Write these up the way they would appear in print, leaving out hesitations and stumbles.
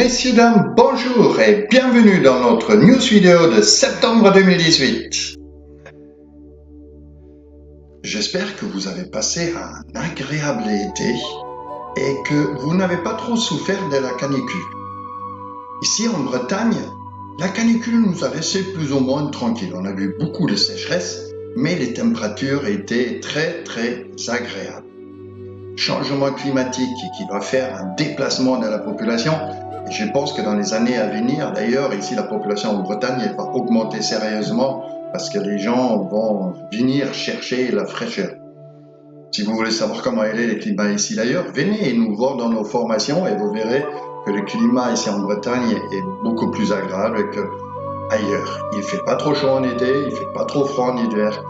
Messieurs, dames, bonjour et bienvenue dans notre news vidéo de septembre 2018. J'espère que vous avez passé un agréable été et que vous n'avez pas trop souffert de la canicule. Ici en Bretagne, la canicule nous a laissé plus ou moins tranquilles. On a eu beaucoup de sécheresse, mais les températures étaient très agréables. Changement climatique qui va faire un déplacement de la population. Et je pense que dans les années à venir, d'ailleurs, ici la population en Bretagne elle va augmenter sérieusement parce que les gens vont venir chercher la fraîcheur. Si vous voulez savoir comment est le climat ici d'ailleurs, venez nous voir dans nos formations et vous verrez que le climat ici en Bretagne est beaucoup plus agréable qu'ailleurs. Il ne fait pas trop chaud en été, il ne fait pas trop froid en hiver,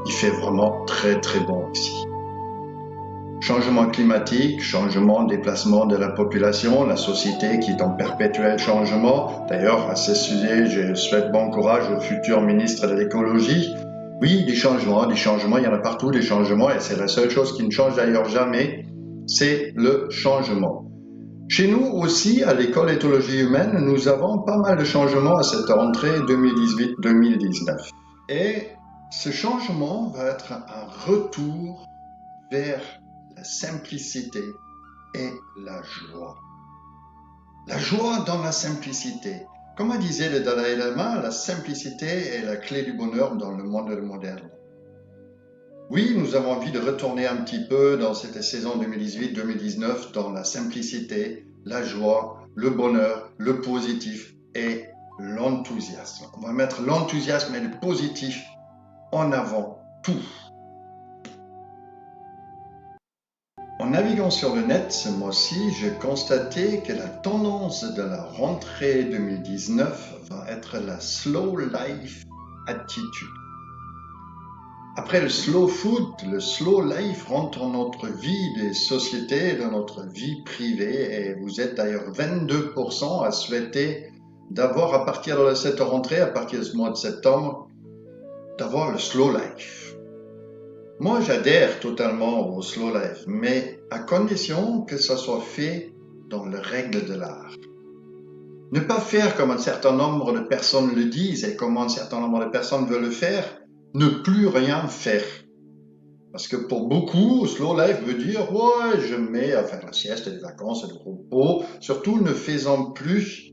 il fait vraiment très bon ici. Changement climatique, changement, déplacement de la population, la société qui est en perpétuel changement. D'ailleurs, à ce sujet, je souhaite bon courage au futur ministre de l'écologie. Oui, des changements, il y en a partout des changements et c'est la seule chose qui ne change d'ailleurs jamais, c'est le changement. Chez nous aussi, à l'école éthologie humaine, nous avons pas mal de changements à cette rentrée 2018-2019. Et ce changement va être un retour vers la simplicité et la joie. La joie dans la simplicité. Comme disait le Dalai Lama, la simplicité est la clé du bonheur dans le monde moderne. Oui, nous avons envie de retourner un petit peu dans cette saison 2018-2019 dans la simplicité, la joie, le bonheur, le positif et l'enthousiasme. On va mettre l'enthousiasme et le positif en avant tout. En naviguant sur le net ce mois-ci, j'ai constaté que la tendance de la rentrée 2019 va être la slow life attitude. Après le slow food, le slow life rentre dans notre vie des sociétés, dans notre vie privée et vous êtes d'ailleurs 22% à souhaiter d'avoir à partir de cette rentrée, à partir de ce mois de septembre, d'avoir le slow life. Moi, j'adhère totalement au slow life, mais à condition que ça soit fait dans les règles de l'art. Ne pas faire comme un certain nombre de personnes le disent et comme un certain nombre de personnes veulent le faire, ne plus rien faire. Parce que pour beaucoup, slow life veut dire « ouais, je mets à faire la sieste, des vacances et du repos, surtout ne faisant plus ».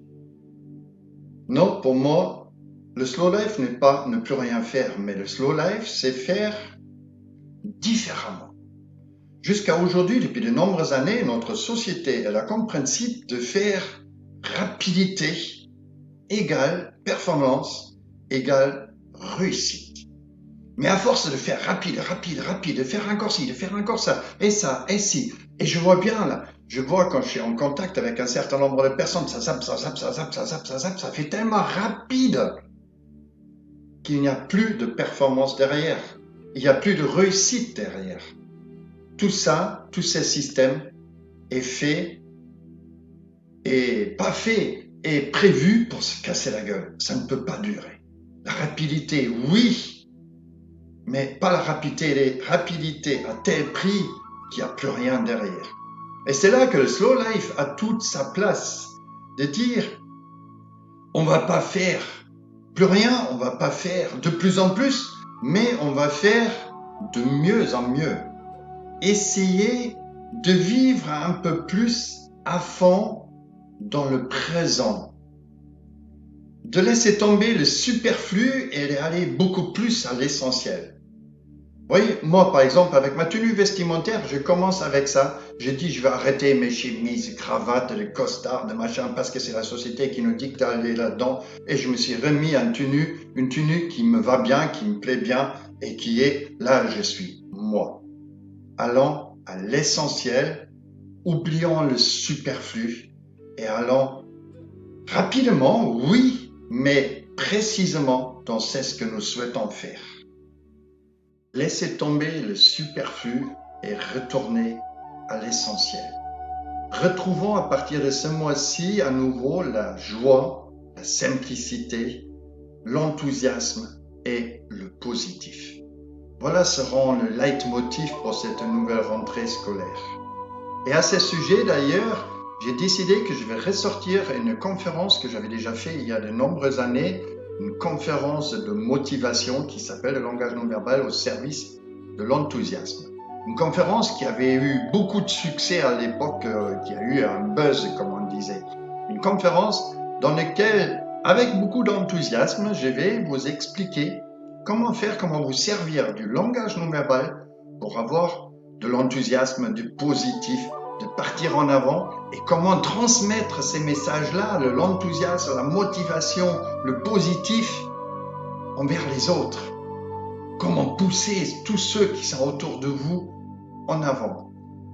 Non, pour moi, le slow life n'est pas ne plus rien faire, mais le slow life, c'est faire différemment. Jusqu'à aujourd'hui, depuis de nombreuses années, notre société elle a comme principe de faire rapidité égale performance égale réussite. Mais à force de faire rapide, de faire encore ci, de faire encore ça, et ci, et je vois bien là, je vois quand je suis en contact avec un certain nombre de personnes, ça zappe, ça fait tellement rapide qu'il n'y a plus de performance derrière. Il n'y a plus de réussite derrière. Tout ça, tous ces systèmes est fait et pas fait et prévu pour se casser la gueule. Ça ne peut pas durer. La rapidité, oui, mais pas la rapidité à tel prix qu'il n'y a plus rien derrière. Et c'est là que le slow life a toute sa place. De dire, on va pas faire plus rien, on va pas faire de plus en plus, mais on va faire de mieux en mieux. Essayer de vivre un peu plus à fond dans le présent. De laisser tomber le superflu et d'aller beaucoup plus à l'essentiel. Vous voyez, moi par exemple, avec ma tenue vestimentaire, je commence avec ça. J'ai dit, je vais arrêter mes chemises, cravates, les costards, de machin, parce que c'est la société qui nous dicte d'aller là-dedans. Et je me suis remis une tenue qui me va bien, qui me plaît bien, et qui est là je suis, moi. Allons à l'essentiel, oublions le superflu et allons rapidement, oui, mais précisément dans ce que nous souhaitons faire. Laissez tomber le superflu et retournez à l'essentiel. Retrouvons à partir de ce mois-ci à nouveau la joie, la simplicité, l'enthousiasme et le positif. Voilà seront le leitmotiv pour cette nouvelle rentrée scolaire. Et à ce sujet d'ailleurs, j'ai décidé que je vais ressortir une conférence que j'avais déjà fait il y a de nombreuses années, une conférence de motivation qui s'appelle le langage non verbal au service de l'enthousiasme. Une conférence qui avait eu beaucoup de succès à l'époque, qui a eu un buzz, comme on disait. Une conférence dans laquelle, avec beaucoup d'enthousiasme, je vais vous expliquer comment vous servir du langage non verbal pour avoir de l'enthousiasme, du positif, de partir en avant et comment transmettre ces messages-là, l'enthousiasme, la motivation, le positif envers les autres. Comment pousser tous ceux qui sont autour de vous en avant.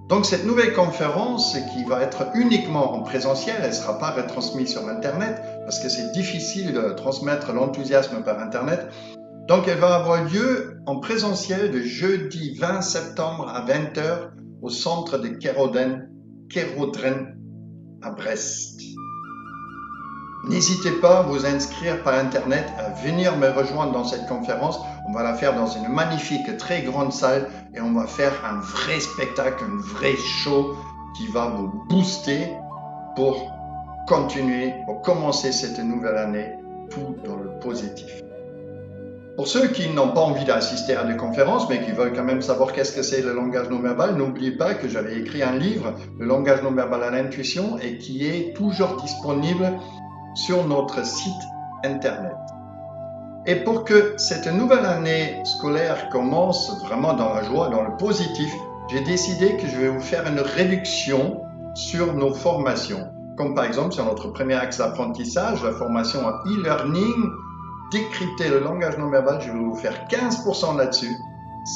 Donc cette nouvelle conférence qui va être uniquement en présentiel, elle ne sera pas retransmise sur Internet parce que c'est difficile de transmettre l'enthousiasme par Internet. Donc elle va avoir lieu en présentiel de jeudi 20 septembre à 20h au centre de Kerodren à Brest. N'hésitez pas à vous inscrire par Internet, à venir me rejoindre dans cette conférence. On va la faire dans une magnifique, très grande salle et on va faire un vrai spectacle, un vrai show qui va vous booster pour continuer, pour commencer cette nouvelle année, tout dans le positif. Pour ceux qui n'ont pas envie d'assister à des conférences, mais qui veulent quand même savoir qu'est-ce que c'est le langage non verbal, n'oubliez pas que j'avais écrit un livre, Le langage non verbal à l'intuition, et qui est toujours disponible sur notre site internet. Et pour que cette nouvelle année scolaire commence vraiment dans la joie, dans le positif, j'ai décidé que je vais vous faire une réduction sur nos formations. Comme par exemple sur notre premier axe d'apprentissage, la formation en e-learning, décrypter le langage non verbal, je vais vous faire 15% là-dessus.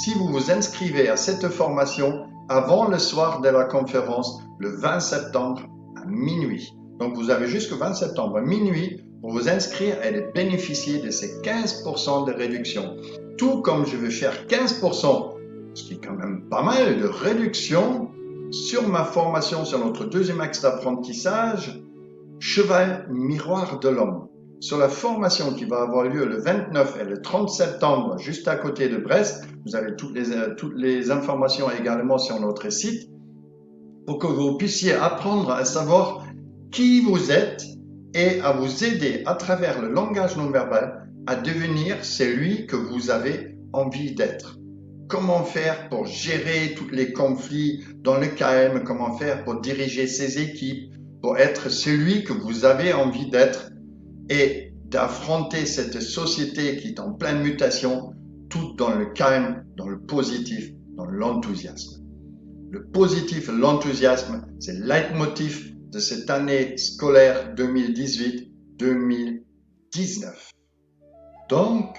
Si vous vous inscrivez à cette formation avant le soir de la conférence, le 20 septembre à minuit. Donc vous avez jusqu'au 20 septembre à minuit pour vous inscrire et bénéficier de ces 15% de réduction. Tout comme je vais faire 15%, ce qui est quand même pas mal de réduction, sur ma formation sur notre deuxième axe d'apprentissage, Cheval miroir de l'homme. Sur la formation qui va avoir lieu le 29 et le 30 septembre, juste à côté de Brest, vous avez toutes les informations également sur notre site, pour que vous puissiez apprendre à savoir qui vous êtes et à vous aider à travers le langage non verbal à devenir celui que vous avez envie d'être. Comment faire pour gérer tous les conflits dans le calme, comment faire pour diriger ses équipes, pour être celui que vous avez envie d'être et d'affronter cette société qui est en pleine mutation, tout dans le calme, dans le positif, dans l'enthousiasme. Le positif et l'enthousiasme, c'est le leitmotiv de cette année scolaire 2018-2019. Donc,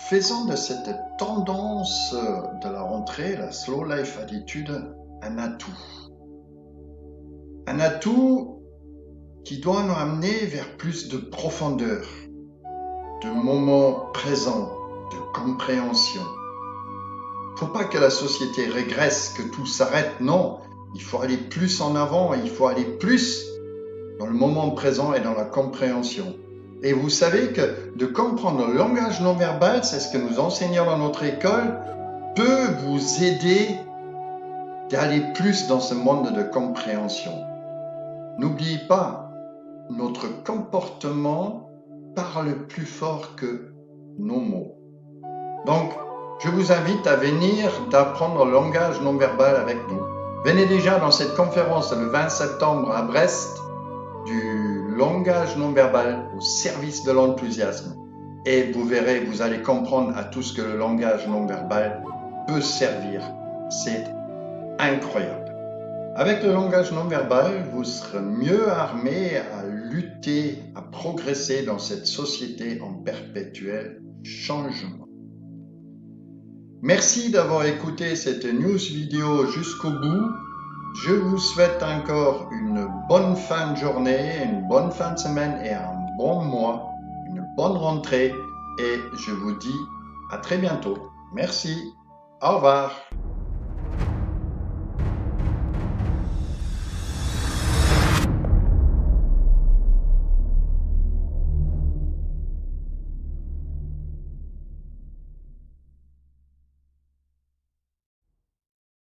faisons de cette tendance de la rentrée, la Slow Life Attitude, un atout. Un atout qui doit nous amener vers plus de profondeur, de moments présents, de compréhension. Il ne faut pas que la société régresse, que tout s'arrête, non. Il faut aller plus en avant, il faut aller plus dans le moment présent et dans la compréhension. Et vous savez que de comprendre le langage non verbal, c'est ce que nous enseignons dans notre école, peut vous aider d'aller plus dans ce monde de compréhension. N'oubliez pas, notre comportement parle plus fort que nos mots. Donc, je vous invite à venir d'apprendre le langage non verbal avec nous. Venez déjà dans cette conférence le 20 septembre à Brest du langage non verbal au service de l'enthousiasme. Et vous verrez, vous allez comprendre à tout ce que le langage non verbal peut servir. C'est incroyable. Avec le langage non verbal, vous serez mieux armé à lutter, à progresser dans cette société en perpétuel changement. Merci d'avoir écouté cette news vidéo jusqu'au bout. Je vous souhaite encore une bonne fin de journée, une bonne fin de semaine et un bon mois, une bonne rentrée et je vous dis à très bientôt. Merci. Au revoir.